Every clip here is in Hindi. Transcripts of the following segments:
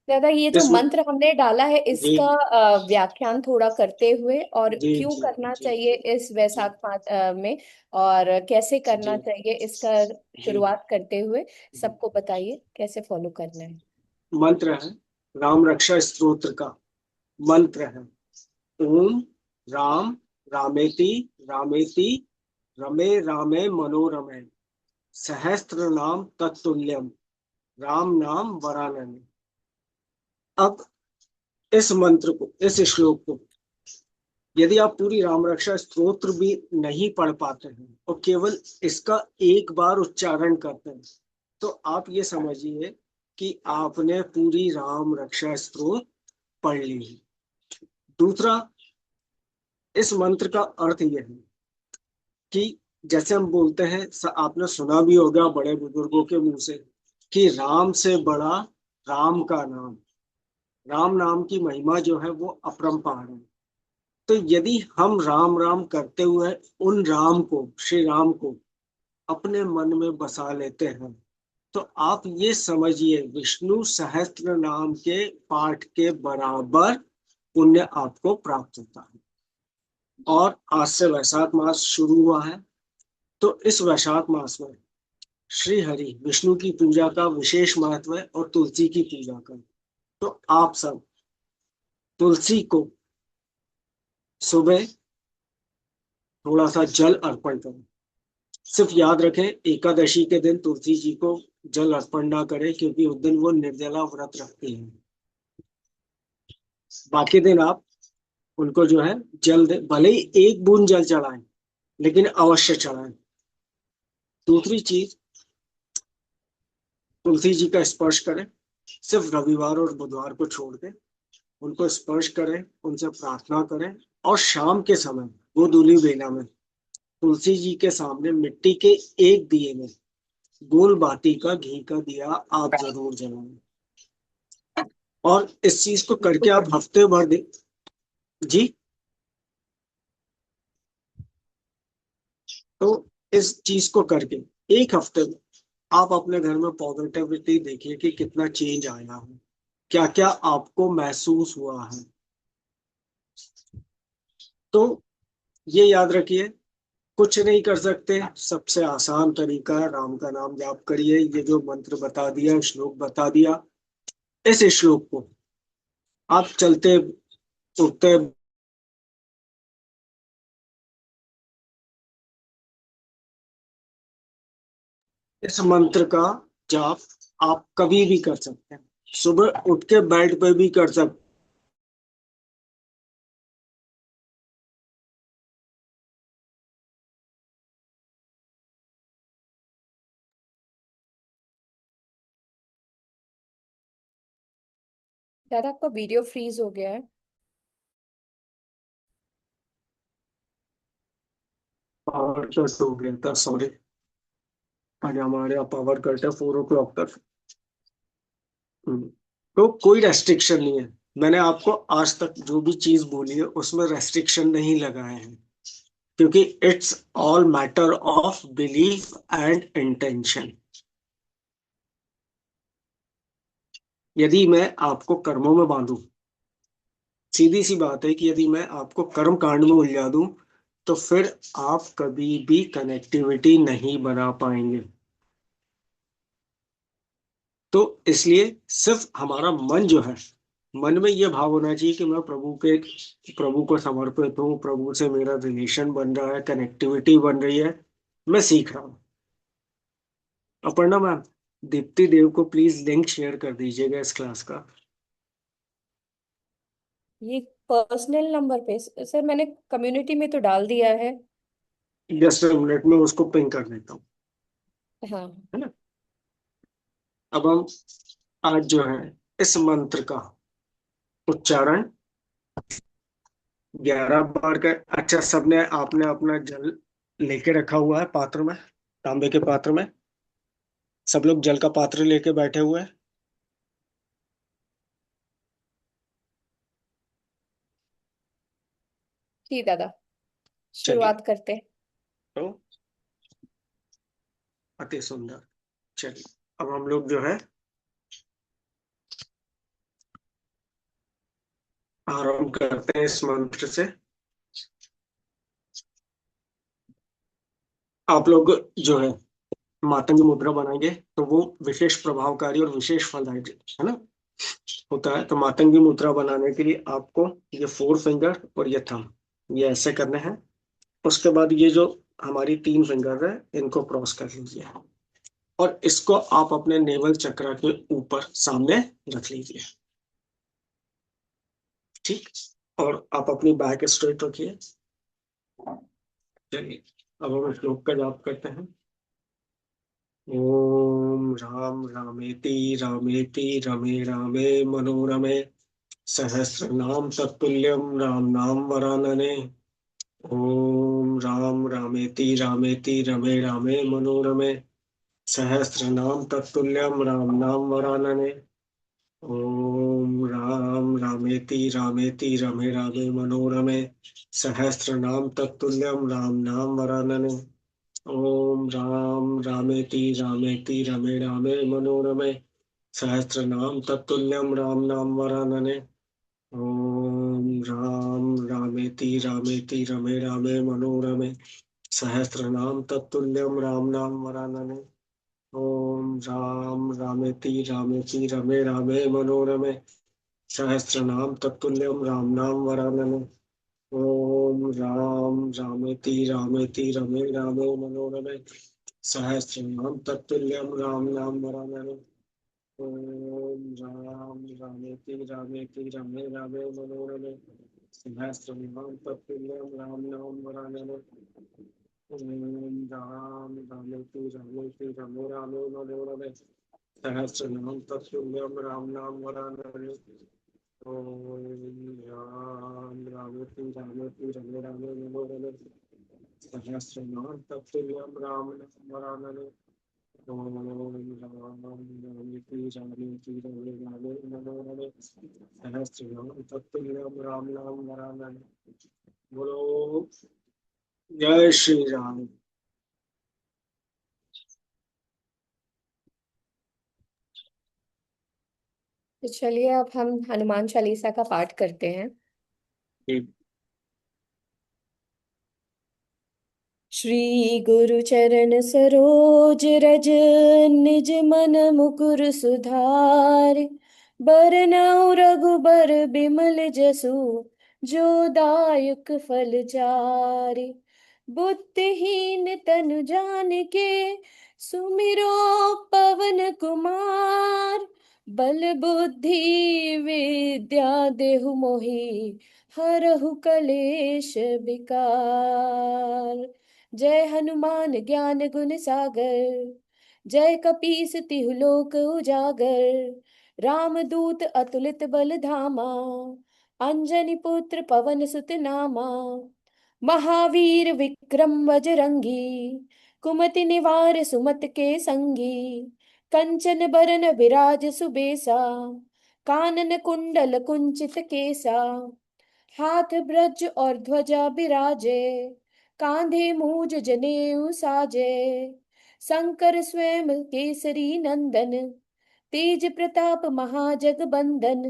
दादा, ये जो इस मंत्र हमने डाला है जी इसका व्याख्यान थोड़ा करते हुए, और जी क्यों जी करना जी चाहिए इस जी वैसाख में, और कैसे जी करना चाहिए इसका जी। शुरुआत करते हुए सबको बताइए कैसे फॉलो करना है। मंत्र है, राम रक्षा स्तोत्र का मंत्र है। ओम राम रामेति रामेति रमे रामे मनोरमे सहस्त्र नाम तत्तुल्यम राम नाम वरानने। अब इस मंत्र को, इस श्लोक को, यदि आप पूरी राम रक्षा स्तोत्र भी नहीं पढ़ पाते हैं और केवल इसका एक बार उच्चारण करते हैं, तो आप ये समझिए कि आपने पूरी राम रक्षा स्तोत्र पढ़ ली है। दूसरा, इस मंत्र का अर्थ यह है कि जैसे हम बोलते हैं, आपने सुना भी होगा बड़े बुजुर्गों के मुंह से, कि राम से बड़ा राम का नाम। राम नाम की महिमा जो है वो अपरंपार है। तो यदि हम राम राम करते हुए उन राम को, श्री राम को अपने मन में बसा लेते हैं, तो आप ये समझिए विष्णु सहस्त्र नाम के पाठ के बराबर पुण्य आपको प्राप्त होता है। और आज से वैशाख मास शुरू हुआ है, तो इस वैशाख मास में श्री हरि विष्णु की पूजा का विशेष महत्व है और तुलसी की पूजा का। तो आप सब तुलसी को सुबह थोड़ा सा जल अर्पण करें। सिर्फ याद रखें, एकादशी के दिन तुलसी जी को जल अर्पण ना करें, क्योंकि उस दिन वो निर्जला व्रत रखती हैं। बाकी दिन आप उनको जो है जल दे, भले ही एक बूंद जल चढ़ाएं, लेकिन अवश्य चढ़ाएं। दूसरी चीज, तुलसी जी का स्पर्श करें। सिर्फ रविवार और बुधवार को छोड़ के उनको स्पर्श करें, उनसे प्रार्थना करें। और शाम के समय गोधूली बेला में तुलसी जी के सामने मिट्टी के एक दिए में गोल बाती का घी का दिया आप जरूर जलाएं। और इस चीज को करके आप हफ्ते भर दे। जी। तो इस चीज को करके एक हफ्ते में आप अपने घर में पॉजिटिविटी देखिए कि कितना चेंज आया है, क्या क्या आपको महसूस हुआ है। तो ये याद रखिए, कुछ नहीं कर सकते, सबसे आसान तरीका है राम का नाम जाप करिए। ये जो मंत्र बता दिया, श्लोक बता दिया, इस श्लोक को आप चलते उठते, इस मंत्र का जाप आप कभी भी कर सकते हैं। सुबह उठ के बेड पे भी कर सकते। दादा, आपका वीडियो फ्रीज हो गया है। पावर कट हो गया था, सॉरी। आज हमारे यहाँ पावर कट है 4 o'clock तक। तो कोई रेस्ट्रिक्शन नहीं है। मैंने आपको आज तक जो भी चीज बोली है उसमें रेस्ट्रिक्शन नहीं लगाए हैं, क्योंकि it's all matter of belief and intention. यदि मैं आपको कर्मों में बांधूं, सीधी सी बात है कि यदि मैं आपको कर्म कांड में उलझा दूं, तो फिर आप कभी भी कनेक्टिविटी नहीं बना पाएंगे। तो इसलिए सिर्फ हमारा मन जो है, मन में यह भाव होना चाहिए कि मैं प्रभु को समर्पित हूँ, प्रभु से मेरा रिलेशन बन रहा है, कनेक्टिविटी बन रही है, मैं सीख रहा हूँ। अपर्णा मैम, दीप्ति देव को प्लीज लिंक शेयर कर दीजिएगा इस क्लास का। ये पर्सनल नंबर पे सर मैंने कम्युनिटी में तो डाल दिया है। जस्ट मिनट में उसको पिंग कर देता हूँ, हाँ। है ना। अब हम आज जो है इस मंत्र का उच्चारण 11 बार का। अच्छा, सबने आपने अपना जल लेके रखा हुआ है पात्र में, तांबे के पात्र में? सब लोग जल का पात्र लेके बैठे हुए हैं? जी दादा, चलिए। शुरुआत करते हैं। तो अति सुंदर। चलिए, अब हम लोग जो है आरंभ करते हैं इस मंत्र से। आप लोग जो है मातंग मुद्रा बनाएंगे तो वो विशेष प्रभावकारी और विशेष फलदायी है ना, होता है। तो मातंगी मुद्रा बनाने के लिए आपको ये फोर फिंगर और ये थंब, ये ऐसे करने हैं। उसके बाद ये जो हमारी तीन फिंगर है इनको क्रॉस कर लीजिए और इसको आप अपने नेवल चक्र के ऊपर सामने रख लीजिए। ठीक। और आप अपनी बैक स्ट्रेट रखिए। चलिए अब हम श्लोक का जाप करते हैं। ओम राम रामेति रामेति रमे रामे मनोरमे सहस्रनाम तत्तुल्यम राम नाम वरानने। ओम राम रामेति रामेति रमे रामे मनोरमे सहस्रनाम तत्तुल्यम राम नाम वरानने। ओम राम रामेति रामेति रमे रामे मनोरमे सहस्रनाम तत्तुल्यम राम नाम वरानने। ओम राम रामेति रामेति रमे रामे मनोरमे सहस्रनाम तत्तुल्यम राम नाम वरानने। ओम राम रामेति रामेति रमे रामे मनोरमे सहस्रनाम तत्तुल्यम राम नाम वरानने। ओम राम रामेति रामेति रमे रामे मनोरमे सहस्रनाम तत्तुल्यम राम नाम वरानने। ओम राम रामेति रामेति रमे रामे मनोरमे सहस्रनाम तत्तुल्यम राम नाम वरानने। ओम राम रामेति रामेति रमे रामे मनोरमे सहस्रनाम तत्तुल्यम राम नाम वरानने। ओम राम रामेति रामेति रमे रामे मनोरमे सहस्रनाम तत्तुल्यम राम नाम वरानने। ओम राम रामेति रामेति रमे रामे मनोरमे सहस्रनाम तत्तुल्यम राम नाम वरानने। ओम राम रामेति रामेति रमे रामे मनोरमे सहस्रनाम तत्तुल्यम राम नाम वरानने। बोलो जय श्री राम। तो चलिए अब हम हनुमान चालीसा का पाठ करते हैं। श्री गुरु चरण सरोज रज निज मन मुकुर सुधार। बरनउँ रघुबर बिमल जसु जो दायक फल चारि। बुद्धिहीन तनु जानिके सुमिरो पवन कुमार। बल बुद्धि विद्या देहु मोहि हरहु कलेश विकार। जय हनुमान ज्ञान गुण सागर। जय कपीस तिहु लोक उजागर। राम दूत अतुलित बल धामा। अंजनी पुत्र पवन सुत नामा। महावीर विक्रम बजरंगी। कुमति निवार सुमत के संगी। कंचन बरन विराज सुबेसा। कानन कुंडल कुंचित केसा। हाथ ब्रज और ध्वजा बिराजे। कांधे मूज जनेऊ साजे। शंकर स्वयं केसरी नंदन। तेज प्रताप महाजगबंदन।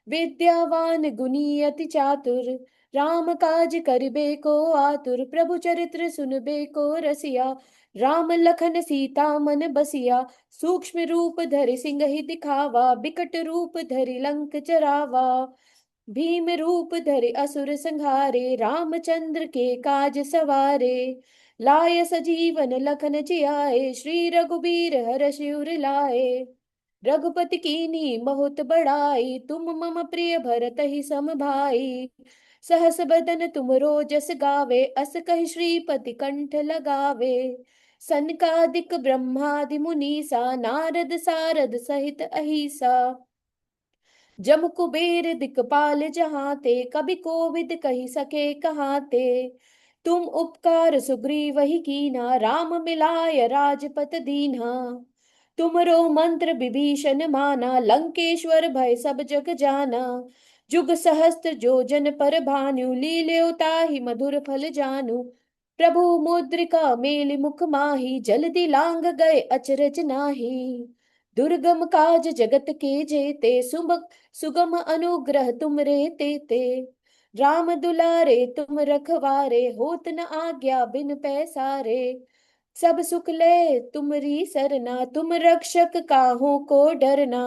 विद्यावान गुणी अति चातुर। राम काज करिबे को आतुर। प्रभु चरित्र सुनबे को रसिया। राम लखन सीता मन बसिया। सूक्ष्म रूप धरि सिंह दिखावा। बिकट रूप धरि लंक जरावा। भीम रूप धरि असुर संहारे। रामचंद्र के काज सवारे। लाय सजीवन लखन जियाए। श्री रघुबीर हरषि उर लाए। रघुपति कीन्ही बहुत बड़ाई। तुम मम प्रिय भरत ही सम भाई। सहस बदन तुम जस गावे। अस कहि श्रीपति कंठ लगावे। सनकादिक ब्रह्मादि मुनीसा। नारद सारद सहित अहिसा। जम कुबेर दिखपाल जहाते। कभी कोविद कही सके कहाते। तुम उपकार सुग्रीव ही कीन्हा। राम मिलाय राजपत दीन्हा। तुमरो मंत्र विभीषण माना। लंकेश्वर भय सब जग जाना। जुग सहस्त्र जो जन पर भानु। लील्यो ताहि मधुर फल जानू। प्रभु मुद्रिका मेलि मुख माहि। जल्दी लांग गए अचरज नाही। दुर्गम काज जगत के जेते, सुगम अनुग्रह तुम रे तेते। राम दुलारे तुम रखवारे, होत न आज्ञा बिन पैसारे। सब सुख ले तुमरी सरना, तुम रक्षक काहू को डरना।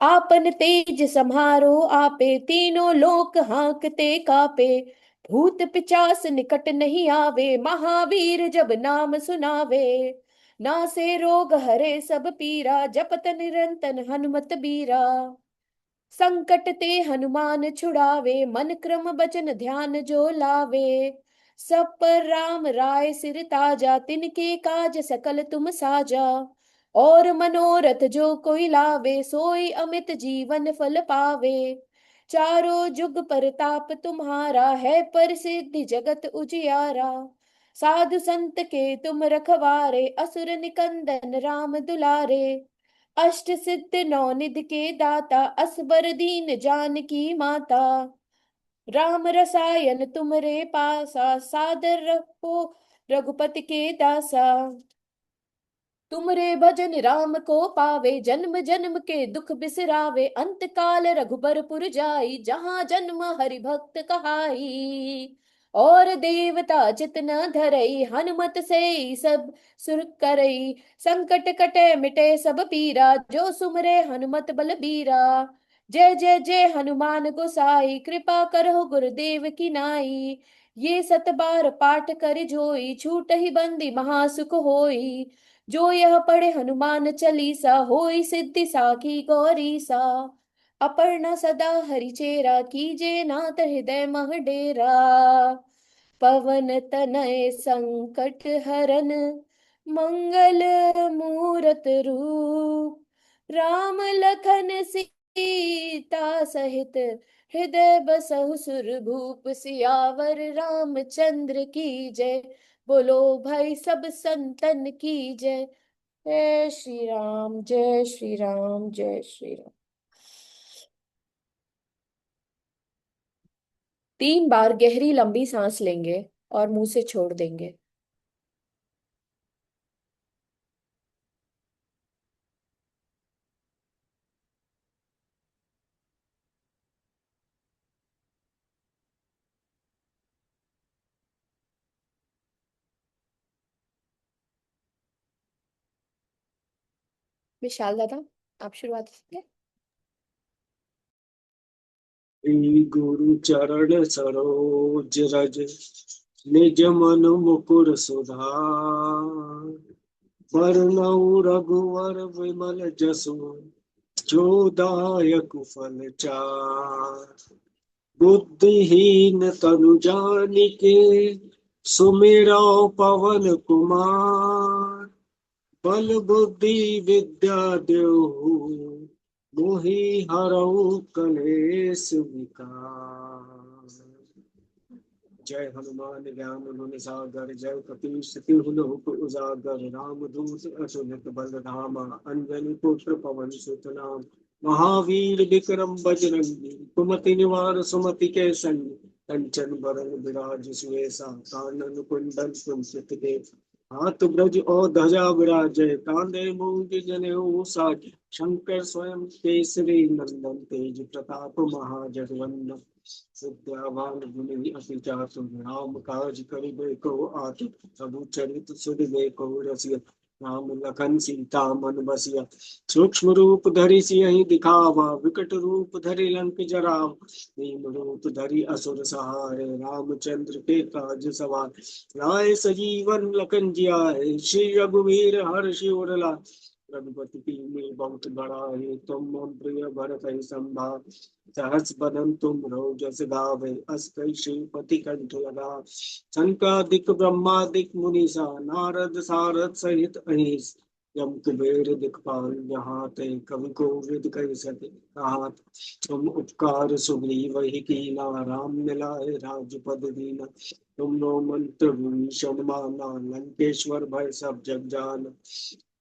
आपन तेज समारो आपे, तीनों लोक हांकते कापे। भूत पिचास निकट नहीं आवे, महावीर जब नाम सुनावे। नासे रोग हरे सब पीरा, जपत निरंतर हनुमत बीरा। संकट ते हनुमान छुड़ावे, मन क्रम बचन ध्यान जो लावे। सब पर राम राय सिर ताजा, तिनके काज सकल तुम साजा। और मनोरथ जो कोई लावे, सोई अमित जीवन फल पावे। चारों जुग परताप तुम्हारा, है प्रसिद्धि जगत उजियारा। साधु संत के तुम रखवारे, असुर निकंदन राम दुलारे। अष्ट सिद्ध नौ निधि के दाता, असबर दीन जानकी माता। राम रसायन तुमरे पासा, सादर रखो रघुपति के दासा। तुमरे भजन राम को पावे, जन्म जन्म के दुख बिसरावे। अंत काल रघुबरपुर जाई, जहाँ जन्म हरि भक्त कहाई। और देवता चित न धरई, हनुमत से सब सुर करई। संकट कटे मिटे सब पीरा, जो सुमरे हनुमत बलबीरा। जय जय जय हनुमान गोसाई, कृपा करहु गुरुदेव की नाई। ये सत बार पाठ कर जोई, छूट ही बंदी महासुख होई। जो यह पढ़े हनुमान चालीसा, होई सिद्धि साखी गौरी सा। अपर्णा सदा हरिचेरा, कीजे नाथ हृदय मह डेरा। पवन तनय संकट हरन, मंगल मूरत रूप। राम लखन सीता सहित, हृदय बसहु सुर भूप। सियावर रामचंद्र की जय, बोलो भाई सब संतन की जय। जय श्री राम, जय श्री राम, जय श्री राम। 3 बार गहरी लंबी सांस लेंगे और मुंह से छोड़ देंगे। विशाल दादा, आप शुरुआत करेंगे। श्री गुरु चरण सरोज रज, निज मन मुकुर सुधार। बरनउँ रघुवर विमल जसु, जो दायक फल चार। बुद्धिहीन तनु जानिके, सुमिरौ पवन कुमार। बल बुद्धि विद्या देहु, मोहि हरऊ कलेश विकार। जय हनुमान ज्ञान गुण सागर, जय कपीस तिहु लोक उजागर। रामदूत अतुलित बल धामा, अंजनी पुत्र पवन सुत नाम। महावीर विक्रम बजरंगी, कुमति निवार सुमति के संग। कंचन बरन विराज सुवेशा, कानन कुंडल कुंचित केसा। हाथ ब्रज और ध्वजा विराजय, कांधे मूंज जनेऊ साज। शंकर स्वयं केसरी नंदन, तेज प्रताप महाजगवंदन। विद्यावान गुणी अति चातुर, राम काज करिबे को आतुर। प्रभु चरित सुनिबे को रसिया, राम लखन सीता मन बसिया। सूक्ष्म रूप धरि सियहि दिखावा, विकट रूप धरि लंक जरावा। भीम रूप धरि असुर सहारे, रामचंद्र के काज सवार। लाए सजीवन लखन जियाए, श्री रघुवीर हर्षि उर लाए। रघुपति कीन्ही बहुत बड़ाई, तुम मम प्रिय भरत संभार। सहस बदन तुम रोजस गावे, अस कई श्रीपति कंठ लगा। संकादिक ब्रह्मादिक मुनीसा, नारद सारद सहित अहिस। यम कुबेर दिखपाल जहाँ ते, कवि कोविद कहि सके कहात। तुम उपकार सुग्रीव ही कीना, राम मिलाए राजपद दीना। तुम नो मंत्र भूषण माना, लंकेश्वर भय सब जग जान।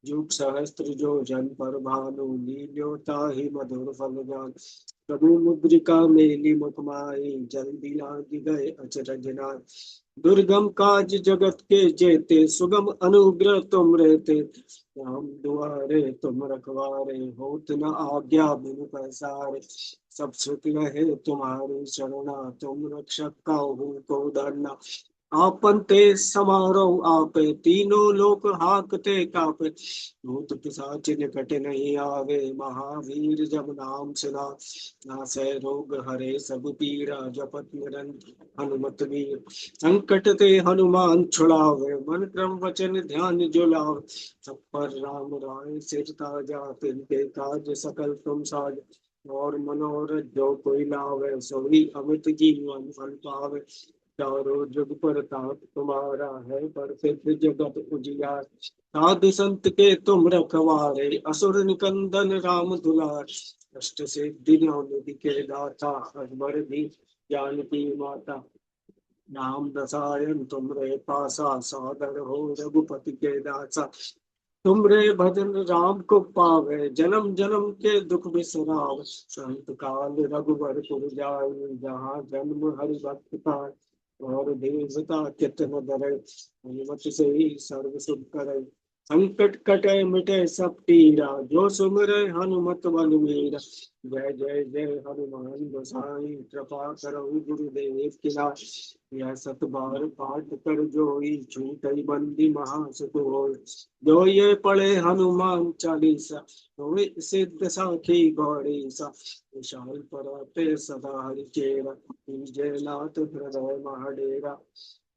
जुग सहस्त्र जो जन पर भानु, लील्योता ही मधुर फल जान। प्रभु मुद्रिका मेली मुख माही, जल दिलांग गए अचरज नाय। दुर्गम काज जगत के जेते, सुगम अनुग्रह तुम रहते। राम दुआरे तुम रखवारे, होत न आज्ञा बिनु पैसारे। सब सुख लहे तुम्हारी शरणा, तुम रक्षक काहू को डरना। आपन ते समारो आपे, तीनों लोक हाकते कापे। भूत पिशाच निकट नहीं आवे, महावीर जब नाम सुना। नासै रोग हरे सब पीरा, जपत निरंतर हनुमत वीर। संकट ते हनुमान छुड़ावे, मन क्रम वचन ध्यान जो लावे। सब पर राम राय सिर ताजा, तिनके काज सकल तुम साज। और मनोरथ जो कोई लावे, सोई अमित जीवन फल पावे। चारों जुग परताप तुम्हारा है, प्रसिद्ध जगत उजियार। साधु संत के तुम रखवारे, असुर निकंदन राम दुलार। अष्ट सिद्धि नौ निधि के दाता, अकबर भी ज्ञान की माता। नाम रसायन तुमरे पासा, सादर हो रघुपति के दासा। तुमरे भजन राम को पावे, जन्म जन्म के दुख बिसराव। संत काल रघुवर पुर जाई, जहाँ जन्म हरि भक्त का। और देवता चित्त न धरे, हनुमत से ही सर्व सुख करे। संकट कटे मिटे सब पीरा, जो सुमिरे हनुमत बल वीरा। जय जय जय हनुमान गोसाई, कृपा करो गुरुदेव की नाथ। यह सत बार पाठ कर जोई, छूटई बंदी महासुख होय। जो ये पढ़े हनुमान चालीसा, होय सिद्ध साखी गौरी सा। विशाल पराते सदा हरिचेरा, जयनाथ हृदय महाडेरा।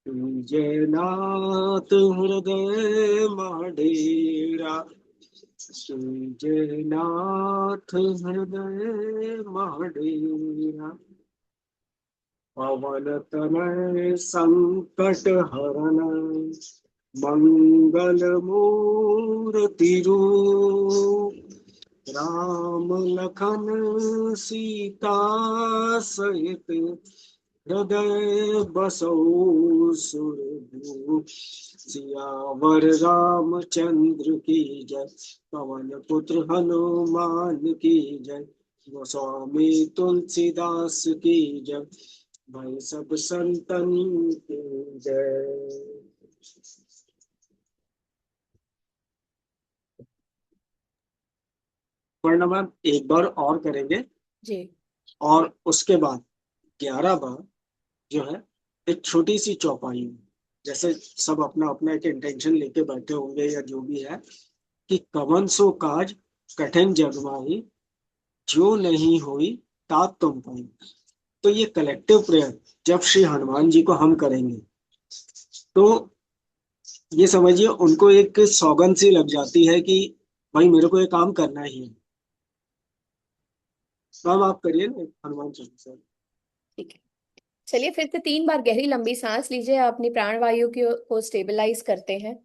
जयनाथ हृदय महाडेरा, जयनाथ हृदय महाडेरा। पवन तनय संकट हरन, मंगल मूर्ति रूप। राम लखन सीता सहित, हृदय बसौ सुरभूप। सियावर रामचंद्र की जय, पवन पुत्र हनुमान की जय। गोस्वामी तुलसीदास की जय, भाई सब संतन की जय। वर्णमान एक बार और करेंगे, जी। और उसके बाद 11 बार जो है एक छोटी सी चौपाई में, जैसे सब अपना अपना एक इंटेंशन लेके बैठे होंगे या जो भी है, कि कवन सो काज कठिन जग माही, जो नहीं हुई तात तुम पाई। तो ये कलेक्टिव प्रेयर जब श्री हनुमान जी को हम करेंगे, तो ये समझिए उनको एक सौगंध सी लग जाती है कि भाई मेरे को ये काम करना ही है। काम आप करिए ना हनुमान चालीसा। ठीक है, चलिए फिर से 3 बार गहरी लंबी सांस लीजिए, अपनी प्राणवायु को स्टेबलाइज करते हैं।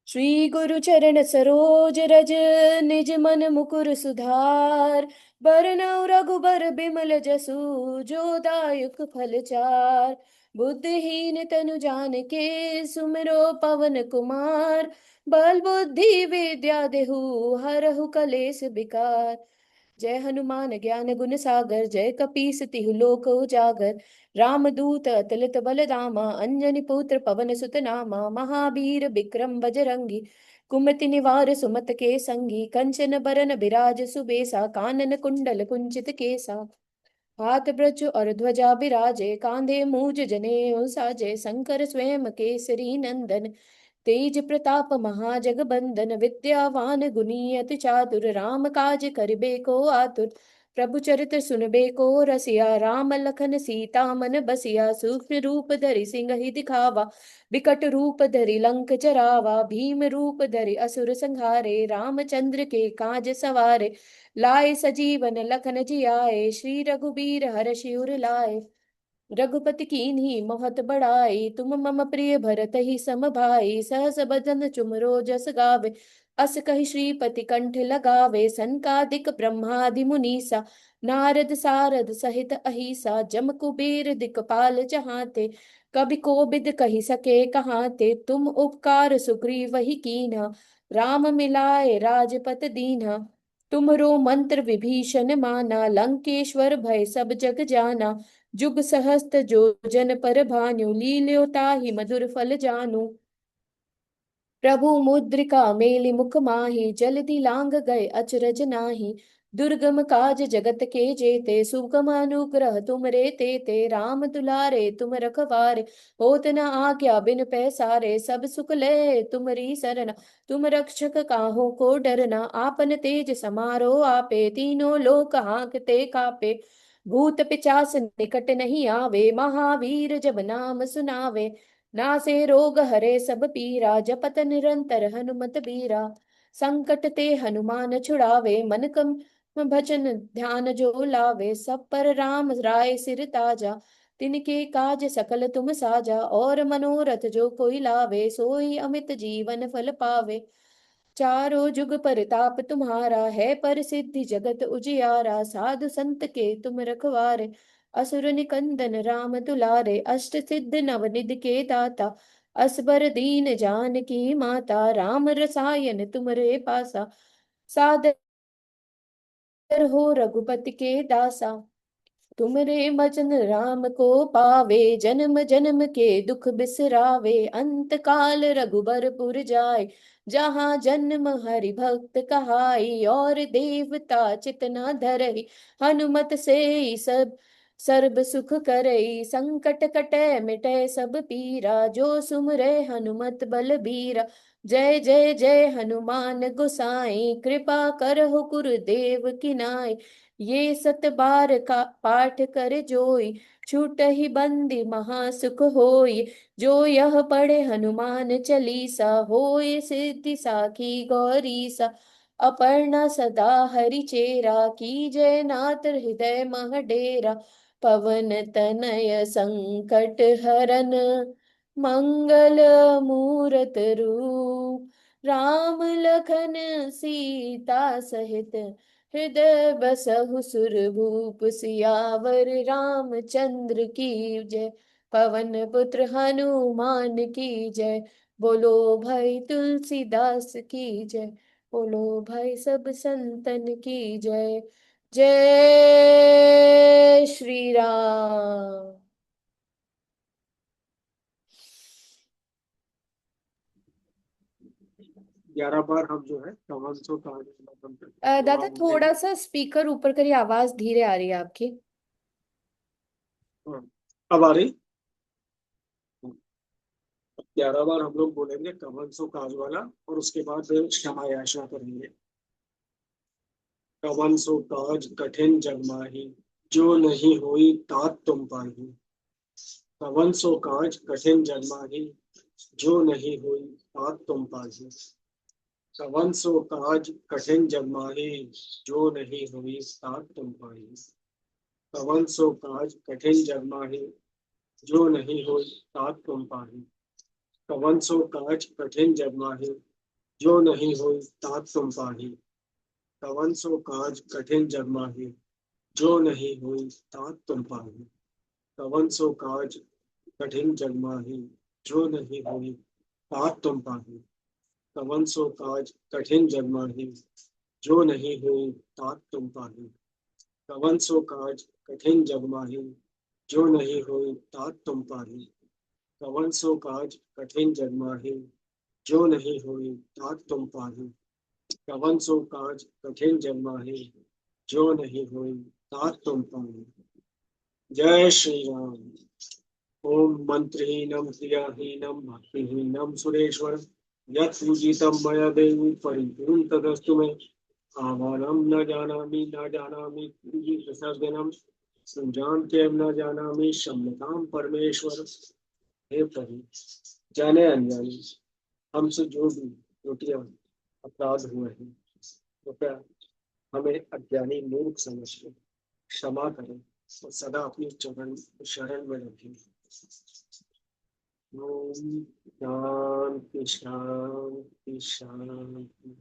श्री गुरु चरण सरोज रज, निज मन मुकुर सुधार। बरनउँ रघुबर बिमल जसु, जो दायक फल चार। बुद्धिहीन तनु जानिके, सुमिरो पवन कुमार। बल बुद्धि विद्या देहु, हरहु कलेस विकार। जय हनुमान ज्ञान गुण सागर, जय कपीस तिहु लोक उजागर। रामदूत अतुलित बल धामा, अंजनी पुत्र पवन सुत नामा। महावीर विक्रम बजरंगी, कुमति निवार सुमत के संगी। कंचन बरन बिराज सुबेसा, कानन कुंडल कुंचित केसा। हाथ ब्रज और ध्वजा बिराजे, कांधे मूज जनेऊ साजे। शंकर स्वयं केसरी नंदन, तेज प्रताप महाजगबंदन। विद्यावान गुणी अति चातुर, राम काज करिबे को आतुर। प्रभु चरित्र सुनबे को रसिया, राम लखन सीता मन बसिया। सूक्ष्म रूप धरि सिंह दिखावा, विकट रूप धरि लंक जरावा। भीम रूप धरि असुर संहारे, रामचंद्र के काज सवारे। लाए सजीवन लखन जियाए, श्री रघुबीर हरषि उर लाए। रघुपति कीन्ही बहुत बड़ाई, तुम मम प्रिय भरत ही सम भाई। सहस बदन चुमरो जस गावे, अस कहि श्रीपति कंठ लगावे। सनकादिक ब्रह्मादि मुनीसा, नारद सारद सहित अहिसा। जम कुबेर दिक्पाल जहाते, कवि कोविद कहि सके कहाते। तुम उपकार सुग्रीव ही कीन्हा, राम मिलाए राजपत दीन्हा। तुमरो मंत्र विभीषण माना, लंकेश्वर भय सब जग जाना। जुग सहस्त्र जो जन पर भानु, लील्यो ताहि मधुर फल जानू। प्रभु मुद्रिका मेलि मुख माहि, जलधि लांग गए अचरज नाहि। दुर्गम काज जगत के जेते, सुगम अनुग्रह तुम रे तेते। राम दुलारे तुम रखवारे, होत न आज्ञा बिन पैसारे। सब सुख ले तुमरी सरना, तुम रक्षक काहू को डरना। आपन तेज समारो आपे, तीनों लोक हांकते कापे। भूत पिचास निकट नहीं आवे, महावीर जब नाम सुनावे। नासे रोग हरे सब पीरा, जपत निरंतर हनुमत बीरा। संकट ते हनुमान छुड़ावे, मन कम भजन ध्यान जो लावे। सब पर राम राय सिर ताजा, तिनके काज सकल तुम साजा। और मनोरथ जो कोई लावे, सोई अमित जीवन फल पावे। चारों जुग परताप तुम्हारा है, पर सिद्धि जगत उजियारा। साधु संत के तुम रखवारे, असुर निकंदन राम दुलारे। अष्ट सिद्ध नवनिधि के दाता, असबर दीन जानकी माता। राम रसायन तुमरे पासा, सादर हो रघुपति के दासा। तुमरे भजन राम को पावे, जन्म जन्म के दुख बिसरावे। अंत काल रघुबर पुर जाय, जहाँ जन्म हरि भक्त कहाई। और देवता चित न धरई, हनुमत से सब सर्ब सुख करई। संकट कटे मिटे सब पीरा, जो सुमरे हनुमत बल बीरा। जय जय जय हनुमान गोसाई, कृपा करहु गुरुदेव की नाई। ये सत बार का पाठ कर जोई, छूटहि बंदी महासुख होई। जो यह पढ़े हनुमान चालीसा, होय सिद्धि साखी गौरीसा। अपर्णा सदा हरि चेरा, की जय नाथ हृदय मह डेरा। पवन तनय संकट हरन, मंगल मूरत रूप। राम लखन सीता सहित, हृदय बसहु सुरभूप। सियावर रामचंद्र की जय, पवन पुत्र हनुमान की जय। बोलो भाई तुलसीदास की जय, बोलो भाई सब संतन की जय। जय श्री राम। 11 बार हम जो है कवन सो कहानी खत्म करते हैं, दादा दोहराते थोड़ा हैं। सा स्पीकर ऊपर करिए, आवाज धीरे आ रही है आपकी। हाँ, अब आ रही। 11 बार हम लोग बोलेंगे कवन सो काज वाला, और उसके बाद क्षमा याचना करेंगे। कवन सो काज कठिन जग माही, जो नहीं हुई तात तुम पाही। कवन सो काज कठिन जग माही, जो नहीं हुई तात तुम पाही। कवन सो काज कठिन जग माही, जो नहीं हुई तात तुम पाही। कवन सो काज कठिन जग माही, जो नहीं हुई तात तुम पाही। कवन सो काज कठिन जग माही, जो नहीं हुई तात तुम पाही। कवन सो काज कठिन जग माही, जो नहीं हुई तात तुम पाही। कवन सो काज कठिन जग माही, जो नहीं हुई तात तुम पाही। कवन सो काज कठिन जग माही, जो नहीं हुई तात तुम पाही। कवन सो काज कठिन जग माही, जो नहीं हुई तात तुम पाही। कवन सो काज कठिन जग माही, जो नहीं हुई तात तुम पाही। कवन सो काज कठिन जग माही, जो नहीं हुई तात तुम पाही। जय श्री राम। ओम मंत्रहीनम क्रियाहीनम भक्तिहीनम सुरेश्वर, यत्पूजितं मया देवी परिपूर्ण तदस्तु मे। आवारम न जानामि न जानामि पूजी प्रसर्जनम, संजानते न जानामि क्षम्यताम परमेश्वर। हे प्रभु, जाने अनजाने हमसे जो भी त्रुटियां अपराध हुए हैं, कृपया हमें अज्ञानी मूर्ख समझ के क्षमा करें। और सदा अपनी चरण शरण में रखें। ओम शांति शांति शांति।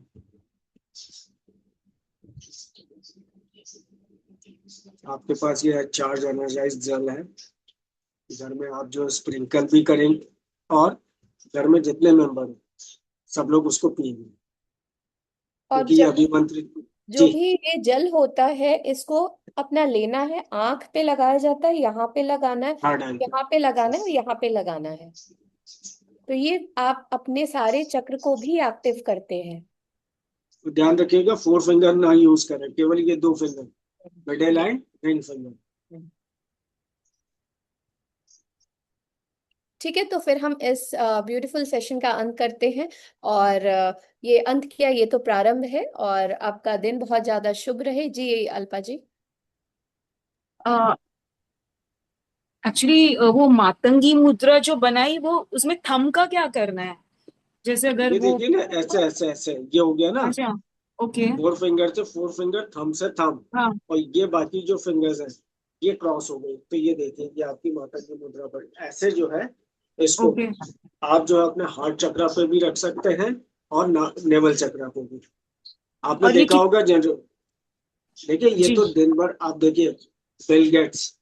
आपके पास ये चार्ज एनर्जाइज जल है, घर में आप जो स्प्रिंकल भी करेंगे और घर में जितने मेंबर हैं सब लोग उसको पिएंगे, और क्योंकि ये जब अभिमंत्रित। जो जी। भी ये जल होता है इसको अपना लेना है, आंख पे लगाया जाता है, यहाँ पे लगाना है, हाँ डाल के। यहाँ पे लगाना है और यहाँ पे लगाना है। तो ये आप अपने सारे चक्र को भी एक्टिव करते हैं। तो ध्यान रखिएगा 4 फिंगर ना यूज करें, केवल ये 2 finger, middle and ring finger. ठीक है, तो फिर हम इस ब्यूटीफुल सेशन का अंत करते हैं। और ये अंत किया, ये तो प्रारंभ है। और आपका दिन बहुत ज्यादा शुभ रहे जी अल्पा जी। एक्चुअली वो मातंगी मुद्रा जो बनाई, वो उसमें थंब का क्या करना है? जैसे अगर ये वो, देखिए ना, ऐसे ऐसे ऐसे ये हो गया ना। अच्छा, ओके, 4 फिंगर से 4 फिंगर, थंब से थंब, हाँ, और ये बाकी जो फिंगर्स हैं ये क्रॉस हो गई, तो ये देखिए कि आपकी माता की मुद्रा पर ऐसे जो है इसको ओके। आप जो है अपने हार्ट चक्रा पे भी रख सकते हैं और नेवल चक्रा पे भी। आपने और ये देखा होगा जनरल, देखिए ये जी, तो दिन भर आप देखिए, बिल गेट्स,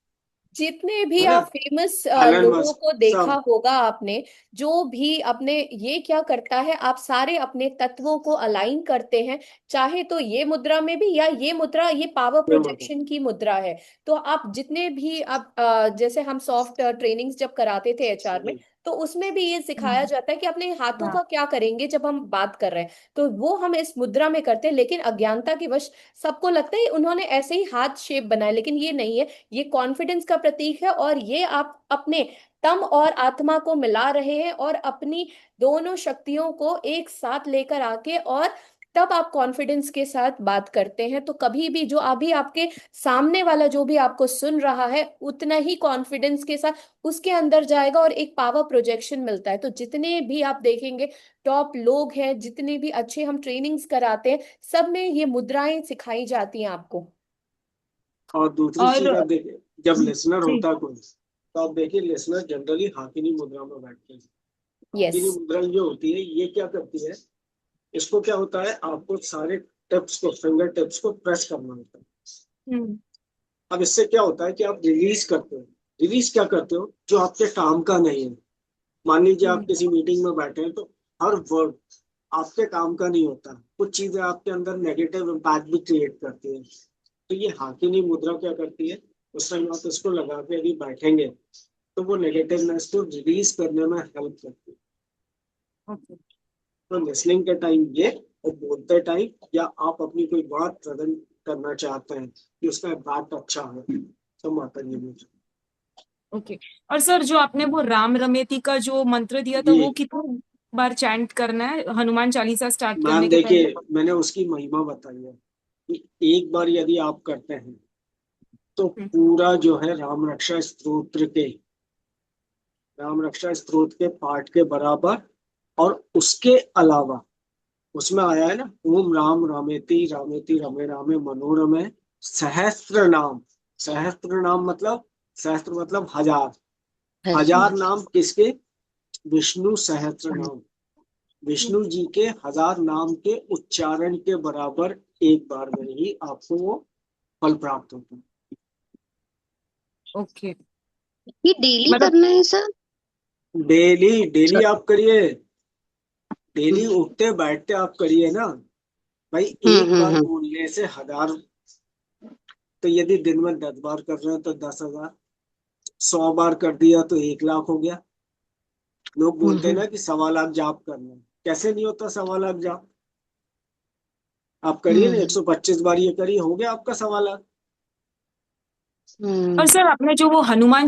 जितने भी है ना, आप फेमस एलन लोगों मस्क, को देखा सब। होगा आपने, जो भी अपने, ये क्या करता है, आप सारे अपने तत्वों को अलाइन करते हैं। चाहे तो ये मुद्रा में भी, या ये मुद्रा ये पावर ये मतलब। प्रोजेक्शन की मुद्रा है। तो आप जितने भी आप जैसे हम सॉफ्ट ट्रेनिंग्स जब कराते थे एचआर में, तो उसमें भी ये सिखाया जाता है कि अपने हाथों हाँ, का क्या करेंगे जब हम बात कर रहे हैं। तो वो हम इस मुद्रा में करते हैं, लेकिन अज्ञानता की वश सबको लगता है उन्होंने ऐसे ही हाथ शेप बनाए, लेकिन ये नहीं है। ये कॉन्फिडेंस का प्रतीक है, और ये आप अपने तम और आत्मा को मिला रहे हैं और अपनी दोनों शक्तियों को एक साथ लेकर आके, और तब आप कॉन्फिडेंस के साथ बात करते हैं। तो कभी भी जो अभी आपके सामने वाला जो भी आपको सुन रहा है, उतना ही कॉन्फिडेंस के साथ उसके अंदर जाएगा और एक पावर प्रोजेक्शन मिलता है। तो जितने भी आप देखेंगे टॉप लोग हैं, जितने भी अच्छे हम ट्रेनिंग्स कराते हैं, सब में ये मुद्राएं सिखाई जाती हैं आपको। और दूसरी चीज और आप देखिए, जब लिसनर जी, होता है कोई, तो आप देखिए लिसनर जनरली हाकिनी मुद्रा में बैठते हैं। यस। हाकिनी मुद्रा जो होती है ये क्या करती है, इसको क्या होता है, आपको सारे टिप्स को, फिंगर टिप्स को प्रेस करना होता है। हम्म, अब इससे क्या होता है कि आप रिलीज करते हो। रिलीज क्या करते हो, जो आपके काम का नहीं है। मान लीजिए आप हम्म, किसी मीटिंग में बैठे हैं, तो हर वर्ड आपके काम का नहीं होता, कुछ चीजें आपके अंदर नेगेटिव इम्पैक्ट भी क्रिएट करती है। तो ये हाकिनी मुद्रा क्या करती है, उस टाइम आप इसको लगा के यदि बैठेंगे तो वो नेगेटिवनेस को रिलीज करने में हेल्प करती है। ओके, तो लिसनिंग के टाइम ये, और बोलते टाइम, या आप अपनी कोई बात प्रेजेंट करना चाहते हैं कि उसका इम्पैक्ट अच्छा हो, तो माता जी मुद्रा। ओके। और सर, जो आपने वो राम रमेती का जो मंत्र दिया था, वो जी कितनी बार चैंट करना है हनुमान चालीसा स्टार्ट मैम, करने के देखिए पहले? मैंने उसकी महिमा बताई है कि एक बार यदि आप करते हैं तो हम्म, पूरा जो है राम रक्षा स्तोत्र के पाठ के बराबर। और उसके अलावा उसमें आया है ना, ओम राम रामेति रामेति रमे रामे मनोरमे सहस्त्र नाम। सहस्त्र नाम मतलब, सहस्त्र मतलब हजार। हाँ जी। हजार नाम किसके, विष्णु सहस्त्र नाम, विष्णु जी के 1000 नाम के उच्चारण के बराबर एक बार में ही आपको वो फल प्राप्त होता है। ओके, ये डेली मतलब, करना है सर? डेली डेली आप करिए, डेली उठते बैठते आप करिए ना भाई। एक बार हम्म। बोलने से 1000, तो यदि दिन में 10 बार कर रहे हैं तो 10,000, 100 बार कर दिया तो 1 लाख हो गया। लोग बोलते हैं हम्म ना कि 1.25 लाख जाप करना है, कैसे नहीं होता 1.25 लाख जाप। आप करिए ना, हम्म 125 बार ये करिए, हो गया आपका 1.25 लाख। और हम्म। सर, आपने जो वो हनुमान